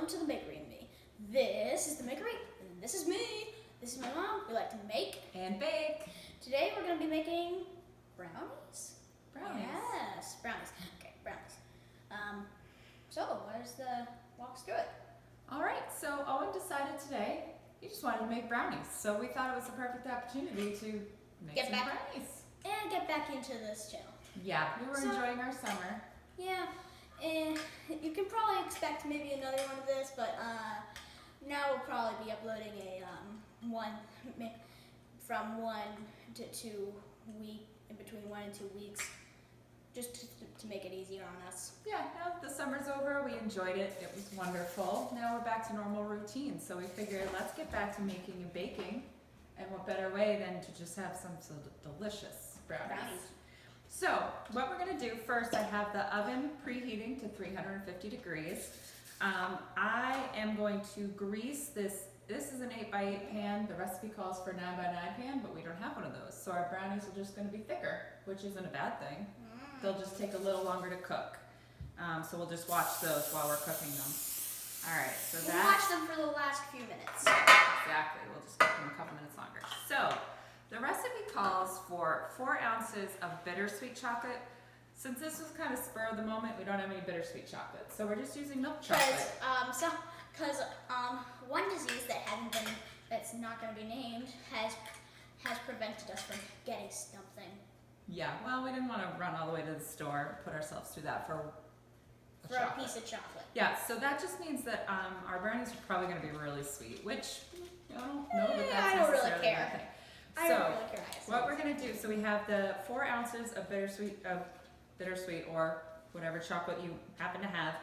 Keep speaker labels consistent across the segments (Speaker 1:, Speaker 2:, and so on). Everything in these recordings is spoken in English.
Speaker 1: to the bakery and me. This is the bakery, and this is me. This is my mom. We like to make
Speaker 2: and bake.
Speaker 1: Today we're going to be making brownies.
Speaker 2: Brownies.
Speaker 1: Yes, brownies. Okay, brownies. So where's the walk us through it?
Speaker 2: All right, so Owen decided today he just wanted to make brownies. So we thought it was the perfect opportunity to make some brownies.
Speaker 1: And get back into this channel.
Speaker 2: Yeah, we were enjoying our summer.
Speaker 1: Yeah, and you can probably expect maybe another one of this, but now we'll probably be uploading a from 1 to 2 week, in between 1 and 2 weeks, just to make it easier on us.
Speaker 2: Yeah, now the summer's over, we enjoyed it, it was wonderful. Now we're back to normal routine, so we figured let's get back to making and baking, and what better way than to just have some so delicious brownies. So what we're going to do first, I have the oven preheating to 350 degrees. I am going to grease this. This is an 8x8 pan. The recipe calls for a 9x9 pan, but we don't have one of those. So our brownies are just going to be thicker, which isn't a bad thing. They'll just take a little longer to cook. So we'll just watch those while we're cooking them. All right, so
Speaker 1: we'll watch them for the last few minutes.
Speaker 2: Exactly, we'll just cook them a couple minutes longer. So the recipe calls for 4 ounces of bittersweet chocolate. Since this was kind of spur of the moment, we don't have any bittersweet chocolate. So we're just using milk chocolate.
Speaker 1: Because one disease that's not going to be named has prevented us from getting something.
Speaker 2: Yeah, well, we didn't want to run all the way to the store, put ourselves through that for
Speaker 1: a piece of chocolate.
Speaker 2: Yeah, so that just means that our brownies are probably going to be really sweet, which I don't know that that's necessarily a bad thing. So what we're going to do, so we have the 4 ounces of bittersweet or whatever chocolate you happen to have,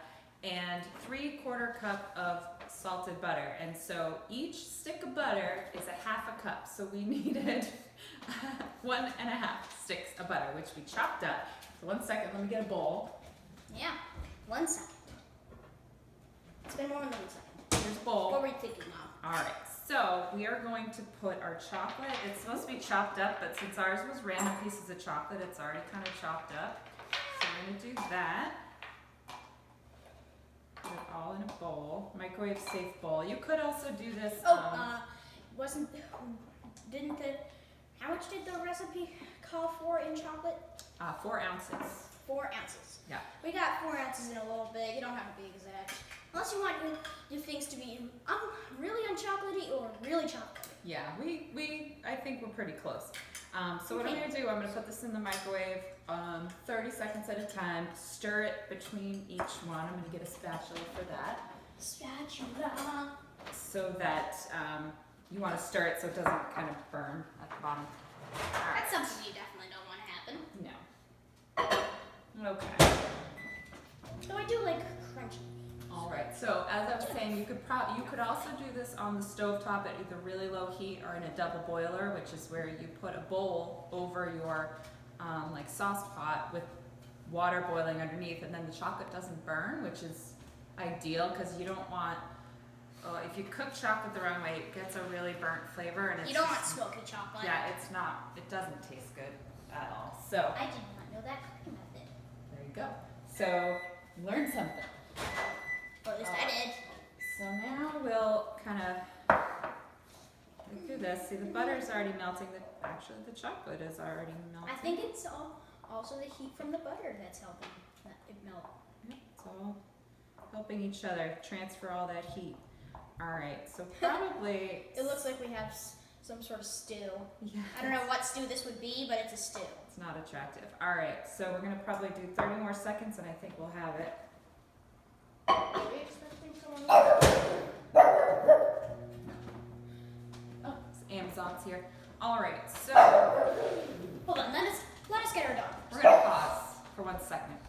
Speaker 2: and 3/4 cup of salted butter. And so each stick of butter is a 1/2 cup. So we needed 1.5 sticks of butter, which we chopped up. So 1 second, let me get a bowl.
Speaker 1: Yeah, 1 second. It's been more than 1 second.
Speaker 2: Here's a bowl.
Speaker 1: What were you thinking of?
Speaker 2: All right, so we are going to put our chocolate. It's supposed to be chopped up, but since ours was random pieces of chocolate, it's already kind of chopped up. So we're going to do that. Put it all in a bowl, microwave safe bowl. You could also do this.
Speaker 1: How much did the recipe call for in chocolate?
Speaker 2: 4 ounces.
Speaker 1: 4 ounces.
Speaker 2: Yeah.
Speaker 1: We got 4 ounces in a little bit. You don't have to be exact. Unless you want your things to be really unchocolatey or really chocolatey.
Speaker 2: Yeah, I think we're pretty close. So what I'm going to do, I'm going to put this in the microwave 30 seconds at a time, stir it between each one. I'm going to get a spatula for that.
Speaker 1: Spatula.
Speaker 2: So that you want to stir it so it doesn't kind of burn at the bottom. All right.
Speaker 1: That's something you definitely don't want to happen.
Speaker 2: No. Okay.
Speaker 1: Though I do like crunchy.
Speaker 2: All right, so as I was saying, you could also do this on the stovetop at either really low heat or in a double boiler, which is where you put a bowl over your like sauce pot with water boiling underneath, and then the chocolate doesn't burn, which is ideal because you don't want. If you cook chocolate the wrong way, it gets a really burnt flavor, and
Speaker 1: you don't want smoky chocolate.
Speaker 2: Yeah, it's not. It doesn't taste good at all. So
Speaker 1: I did not know that cooking method.
Speaker 2: There you go. So learn something.
Speaker 1: Or at least I did.
Speaker 2: So now we'll kind of go through this. See, the butter's already melting. Actually, the chocolate is already melting.
Speaker 1: I think it's also the heat from the butter that's helping it melt.
Speaker 2: Yep, it's all helping each other transfer all that heat. All right, so probably...
Speaker 1: It looks like we have some sort of stew.
Speaker 2: Yeah.
Speaker 1: I don't know what stew this would be, but it's a stew.
Speaker 2: It's not attractive. All right, so we're going to probably do 30 more seconds, and I think we'll have it.
Speaker 1: Are we expecting someone?
Speaker 2: Oh, Amazon's here. All right, so
Speaker 1: hold on. Let us get her done.
Speaker 2: We're gonna pause for 1 second.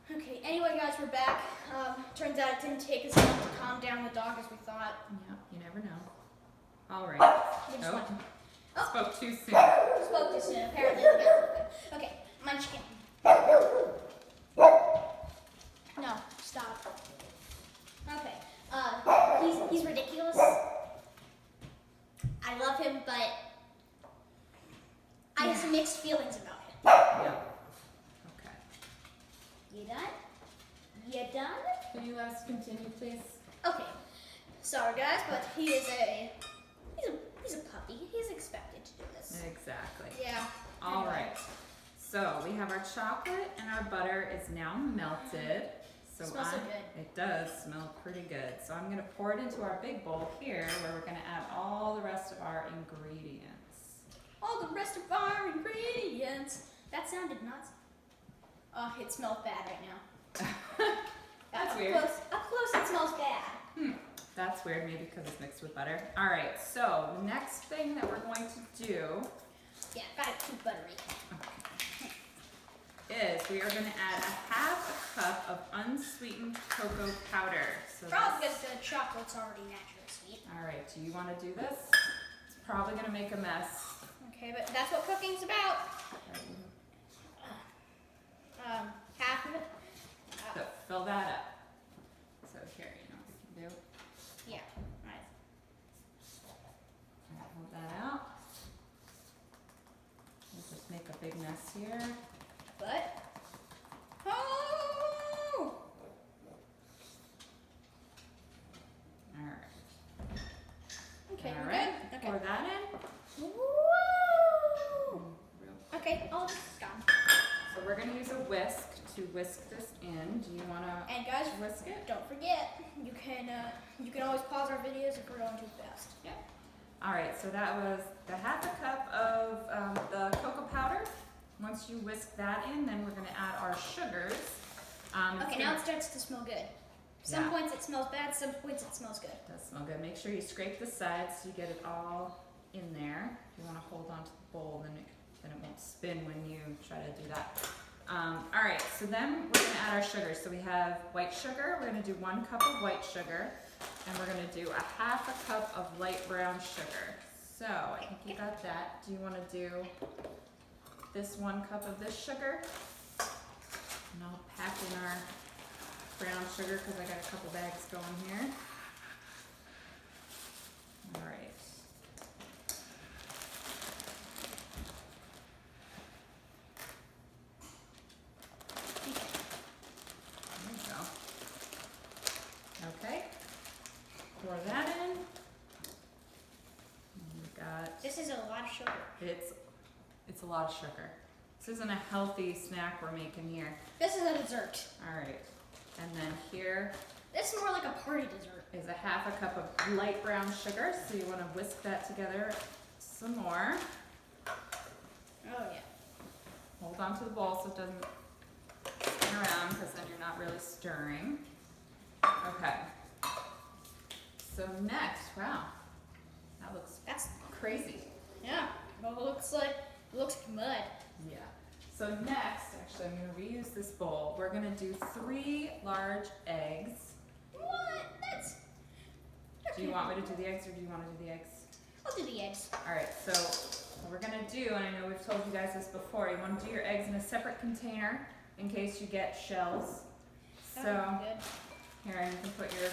Speaker 1: Okay. Anyway, guys, we're back. Turns out it didn't take us long to calm down the dog as we thought.
Speaker 2: Yeah, you never know. All right. Spoke too soon.
Speaker 1: Spoke too soon. Apparently, the guy's okay. Munchkin. No, stop. Okay. He's ridiculous. I love him, but I have some mixed feelings about him.
Speaker 2: Yeah. Okay.
Speaker 1: You done? You done?
Speaker 2: Can you let us continue, please?
Speaker 1: Okay. Sorry guys, but he's a puppy. He's expected to do this.
Speaker 2: Exactly.
Speaker 1: Yeah.
Speaker 2: All right. So we have our chocolate and our butter is now melted. So
Speaker 1: Smells so good.
Speaker 2: It does smell pretty good. So I'm gonna pour it into our big bowl here where we're gonna add all the rest of our ingredients.
Speaker 1: All the rest of our ingredients. That sounded nuts. Oh, it smells bad right now.
Speaker 2: That's weird.
Speaker 1: Up close it smells bad.
Speaker 2: That's weird, maybe because it's mixed with butter. All right, so the next thing that we're going to do
Speaker 1: Yeah, got it too buttery.
Speaker 2: is we are gonna add a half a cup of unsweetened cocoa powder. So
Speaker 1: Probably because the chocolate's already naturally sweet.
Speaker 2: all right, do you wanna do this? It's probably gonna make a mess.
Speaker 1: Okay, but that's what cooking's about. Half of it.
Speaker 2: So fill that up. So here, you know what we can do?
Speaker 1: Yeah. Right.
Speaker 2: Hold that out. We'll just make a big mess here.
Speaker 1: But. Oh!
Speaker 2: All right.
Speaker 1: Okay,
Speaker 2: All
Speaker 1: we're
Speaker 2: right.
Speaker 1: good.
Speaker 2: Pour
Speaker 1: Okay.
Speaker 2: that in.
Speaker 1: Woo!
Speaker 2: Real-
Speaker 1: Okay, all this is gone.
Speaker 2: So we're gonna use a whisk to whisk this in. Do you wanna
Speaker 1: And guys,
Speaker 2: whisk it?
Speaker 1: don't forget, you can always pause our videos if we're going too fast.
Speaker 2: Yeah. All right, so that was the half a cup of the cocoa powder. Once you whisk that in, then we're gonna add our sugars.
Speaker 1: Okay, now it starts to smell good. Some
Speaker 2: Yeah.
Speaker 1: points it smells bad, some points it smells good.
Speaker 2: It does smell good. Make sure you scrape the sides so you get it all in there. If you wanna hold onto the bowl, then it won't spin when you try to do that. All right, so then we're gonna add our sugar. So we have white sugar. We're gonna do 1 cup of white sugar, and we're gonna do a half a cup of light brown sugar. So I think you got that. Do you wanna do this 1 cup of this sugar? And I'll pack in our brown sugar because I got a couple bags going here. All right. There you go. Okay. Pour that in. And we've got,
Speaker 1: This is a lot of sugar.
Speaker 2: it's a lot of sugar. This isn't a healthy snack we're making here.
Speaker 1: This is a dessert.
Speaker 2: All right. And then here
Speaker 1: This is more like a party dessert.
Speaker 2: is a half a cup of light brown sugar. So you want to whisk that together some more.
Speaker 1: Oh yeah.
Speaker 2: Hold on to the bowl so it doesn't spin around because then you're not really stirring. Okay. So next, wow, that looks
Speaker 1: That's
Speaker 2: crazy.
Speaker 1: yeah. Well, it looks like mud.
Speaker 2: Yeah. So next, actually, I'm going to reuse this bowl. We're going to do 3 large eggs.
Speaker 1: What? That's.
Speaker 2: Do you want me to do the eggs or do you want to do the eggs?
Speaker 1: I'll do the eggs.
Speaker 2: All right, so what we're gonna do, and I know we've told you guys this before, you wanna do your eggs in a separate container in case you get shells.
Speaker 1: That
Speaker 2: So,
Speaker 1: would be good.
Speaker 2: here, you can put your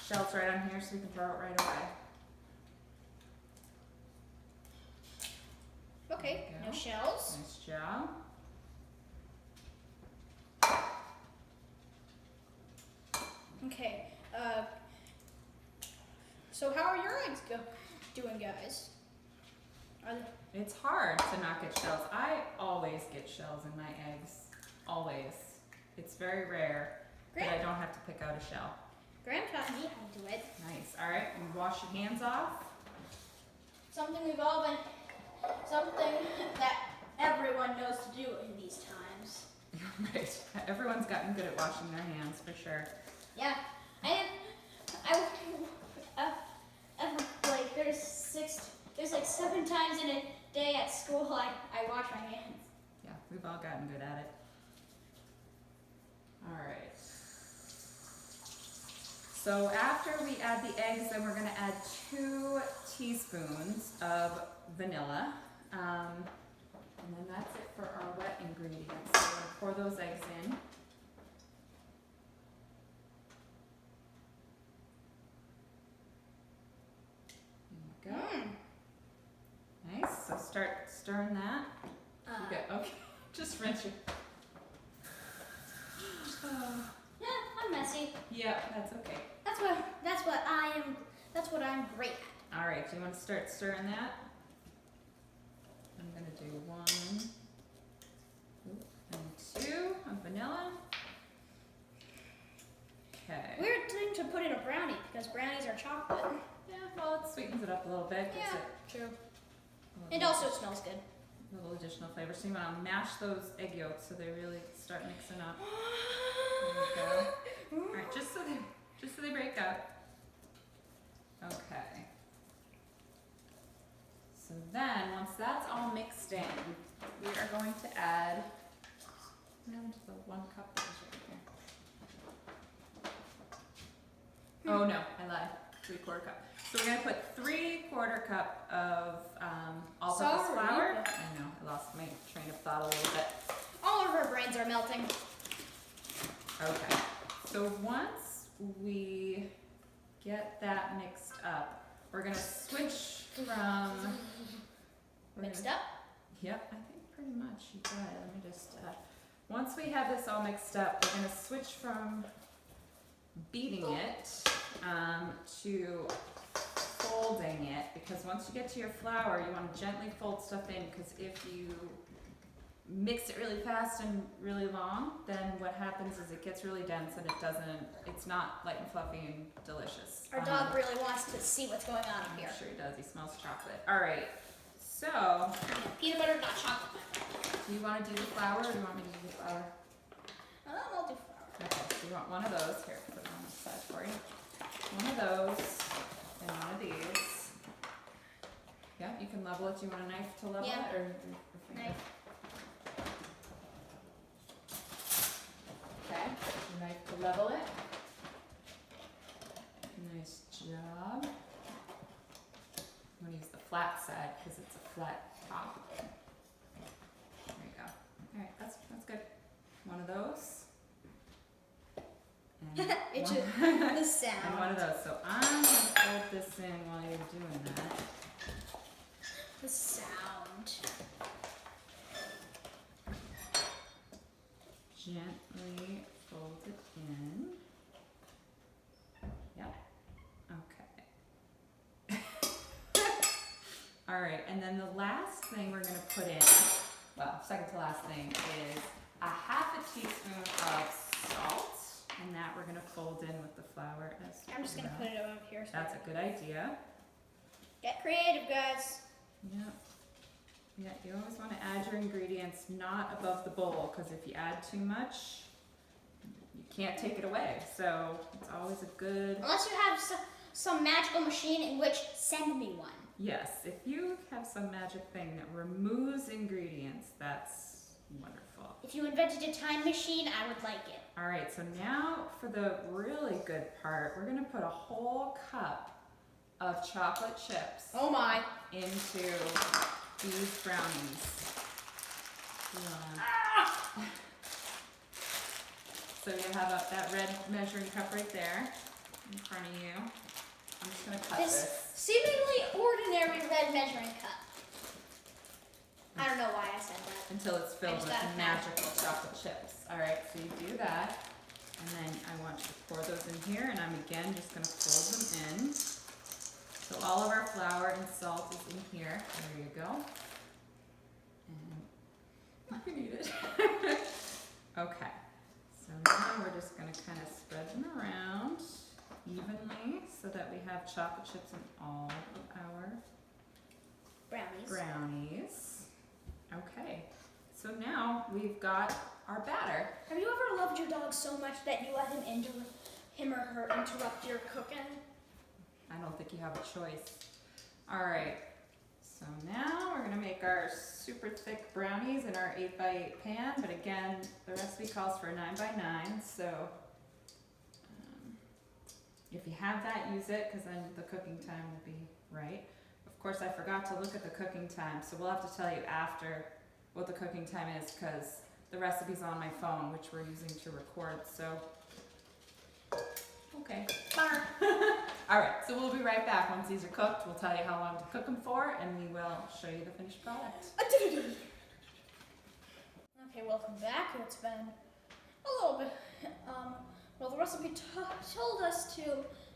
Speaker 2: shells right on here so we can throw it right away.
Speaker 1: Okay,
Speaker 2: There you
Speaker 1: no
Speaker 2: go.
Speaker 1: shells.
Speaker 2: Nice job.
Speaker 1: Okay. So how are your eggs doing, guys? Are they,
Speaker 2: It's hard to not get shells. I always get shells in my eggs. Always. It's very rare that I don't have to pick out a shell.
Speaker 1: Graham taught me how to do it.
Speaker 2: Nice. All right, you wash your hands off.
Speaker 1: Something that everyone knows to do in these times.
Speaker 2: Right. Everyone's gotten good at washing their hands for sure.
Speaker 1: Yeah, like there's like 7 times in a day at school I wash my hands.
Speaker 2: Yeah, we've all gotten good at it. All right. So after we add the eggs, then we're gonna add 2 teaspoons of vanilla. And then that's it for our wet ingredients. So we're gonna pour those eggs in. There we go. Nice, so start stirring that. You good, okay, just rinse your.
Speaker 1: Yeah, I'm messy.
Speaker 2: Yeah, that's okay.
Speaker 1: That's what I'm great at.
Speaker 2: All right, do you want to start stirring that? I'm gonna do 1 and 2 of vanilla. Okay.
Speaker 1: Weird thing to put in a brownie because brownies are chocolate.
Speaker 2: Yeah, well, it sweetens it up a little bit. Gives
Speaker 1: Yeah,
Speaker 2: it
Speaker 1: true.
Speaker 2: a
Speaker 1: And
Speaker 2: little,
Speaker 1: also it smells good.
Speaker 2: little additional flavor. So you want to mash those egg yolks so they really start mixing up. There you go. All right, just so they break up. Okay. So then, once that's all mixed in, we are going to add to the 1 cup that was right here. Oh no, I lied. 3/4 cup. So we're gonna put 3/4 cup of all-purpose
Speaker 1: Sorry.
Speaker 2: flour. I know, I lost my train of thought a little bit.
Speaker 1: All of our brains are melting.
Speaker 2: Okay. So once we get that mixed up, we're gonna switch from
Speaker 1: Mixed up?
Speaker 2: Yep, I think pretty much you got it. Let me just, once we have this all mixed up, we're gonna switch from beating it to folding it, because once you get to your flour, you wanna gently fold stuff in, because if you mix it really fast and really long, then what happens is it gets really dense and it's not light and fluffy and delicious.
Speaker 1: Our dog really wants to see what's going on
Speaker 2: I'm
Speaker 1: here.
Speaker 2: sure he does, he smells chocolate. All right, so
Speaker 1: Peanut butter, not chocolate.
Speaker 2: do you want to do the flour or do you want me to do the flour?
Speaker 1: I'll do flour.
Speaker 2: Okay, so you want one of those. Here, put it on this side for you. One of those and one of these. Yeah, you can level it. Do you want a knife to level
Speaker 1: Yeah.
Speaker 2: it or finger?
Speaker 1: Knife.
Speaker 2: Okay, a knife to level it. Nice job. I'm gonna use the flat side because it's a flat top. There you go. All right, that's good. One of those. And
Speaker 1: It's
Speaker 2: one-
Speaker 1: just the
Speaker 2: and one
Speaker 1: sound.
Speaker 2: of those. So I'm gonna fold this in while you're doing that.
Speaker 1: The sound.
Speaker 2: Gently fold it in. Yep. Okay. All right, and then the last thing we're gonna put in, well, second to last thing, is a 1/2 teaspoon of salt, and that we're gonna fold in with the flour as
Speaker 1: I'm just gonna
Speaker 2: well.
Speaker 1: put it over here. So
Speaker 2: That's a good idea.
Speaker 1: get creative, guys.
Speaker 2: Yep. Yeah, you always want to add your ingredients not above the bowl, because if you add too much, you can't take it away. So it's always a good,
Speaker 1: Unless you have some magical machine, in which send me one.
Speaker 2: yes, if you have some magic thing that removes ingredients, that's wonderful.
Speaker 1: If you invented a time machine, I would like it.
Speaker 2: All right, so now for the really good part, we're going to put a whole cup of chocolate chips
Speaker 1: Oh my.
Speaker 2: into these brownies. So you have that red measuring cup right there in front of you. I'm just going to cut
Speaker 1: This
Speaker 2: this.
Speaker 1: seemingly ordinary red measuring cup. I don't know why I said that.
Speaker 2: Until it's filled
Speaker 1: just
Speaker 2: with
Speaker 1: got it.
Speaker 2: magical chocolate chips. All right, so you do that. And then I want you to pour those in here, and I'm again just going to fold them in. So all of our flour and salt is in here. There you go. And you can eat it. Okay. So now we're just going to kind of spread them around evenly so that we have chocolate chips in all of our
Speaker 1: Brownies.
Speaker 2: brownies. Okay. So now we've got our batter.
Speaker 1: Have you ever loved your dog so much that you let him or her interrupt your cooking?
Speaker 2: I don't think you have a choice. All right. So now we're gonna make our super thick brownies in our 8x8 pan, but again, the recipe calls for a 9x9, so if you have that, use it, because then the cooking time will be right. Of course, I forgot to look at the cooking time, so we'll have to tell you after what the cooking time is, because the recipe's on my phone, which we're using to record, so. Okay.
Speaker 1: Bummer.
Speaker 2: All right, so we'll be right back. Once these are cooked, we'll tell you how long to cook them for, and we will show you the finished product.
Speaker 1: Okay, welcome back. It's been a little bit, well, the recipe told us to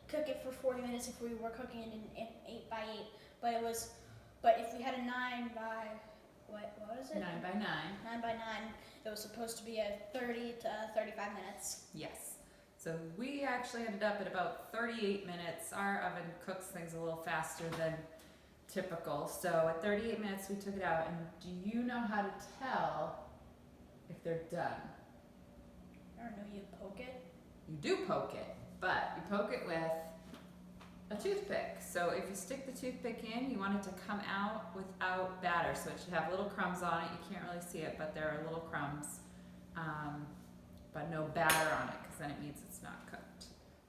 Speaker 1: cook it for 40 minutes if we were cooking it in 8x8, but if we had a 9 by, what is it?
Speaker 2: 9 by 9.
Speaker 1: 9 by 9, it was supposed to be at 30 to 35 minutes.
Speaker 2: Yes. So we actually ended up at about 38 minutes. Our oven cooks things a little faster than typical. So at 38 minutes we took it out, and do you know how to tell if they're done?
Speaker 1: I don't know, you poke it?
Speaker 2: You do poke it, but you poke it with a toothpick. So if you stick the toothpick in, you want it to come out without batter. So it should have little crumbs on it. You can't really see it, but there are little crumbs, but no batter on it, because then it means it's not cooked.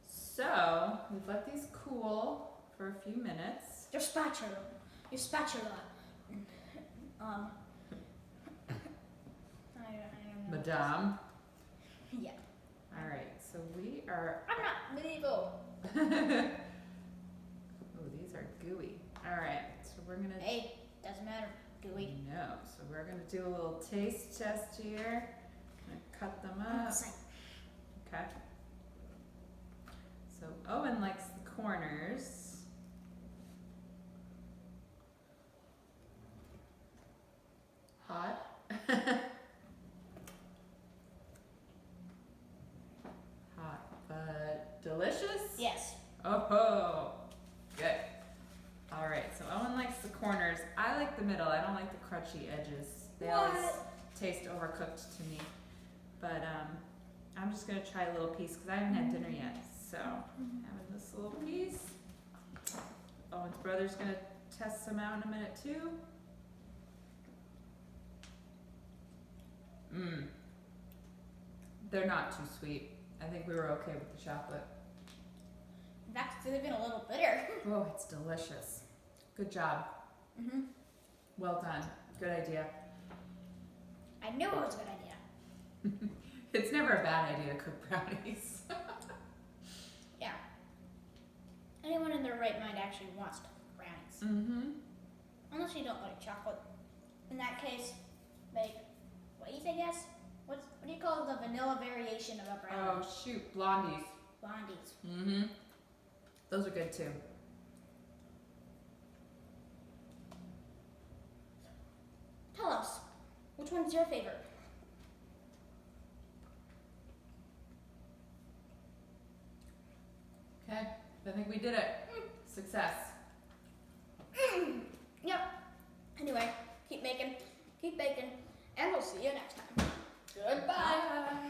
Speaker 2: So we've let these cool for a few minutes.
Speaker 1: Your spatula. I don't know.
Speaker 2: Madame.
Speaker 1: Yeah.
Speaker 2: All right, so we are.
Speaker 1: I'm not medieval.
Speaker 2: Oh, these are gooey. All right, so we're gonna.
Speaker 1: Hey, doesn't matter. Gooey.
Speaker 2: No, so we're gonna do a little taste test here. Gonna cut them up. Okay. So Owen likes the corners. Hot. Hot, but delicious?
Speaker 1: Yes.
Speaker 2: Oh, good. All right, so Owen likes the corners. I like the middle. I don't like the crunchy edges. They always taste overcooked to me. But I'm just gonna try a little piece because I haven't had dinner yet. So having this little piece. Owen's brother's gonna test some out in a minute too. They're not too sweet. I think we were okay with the chocolate.
Speaker 1: In fact, it's even a little bitter.
Speaker 2: Oh, it's delicious. Good job. Well done. Good idea.
Speaker 1: I knew it was a good idea.
Speaker 2: It's never a bad idea to cook brownies.
Speaker 1: Yeah. Anyone in their right mind actually wants to cook brownies. Unless you don't like chocolate. In that case, make, what do you say, yes? What do you call the vanilla variation of a brownie?
Speaker 2: Oh shoot, blondies.
Speaker 1: Blondies.
Speaker 2: Those are good too.
Speaker 1: Tell us, which one's your favorite?
Speaker 2: Okay, I think we did it. Success.
Speaker 1: Yep. Anyway, keep making, keep baking, and we'll see you next time. Goodbye.
Speaker 2: Bye.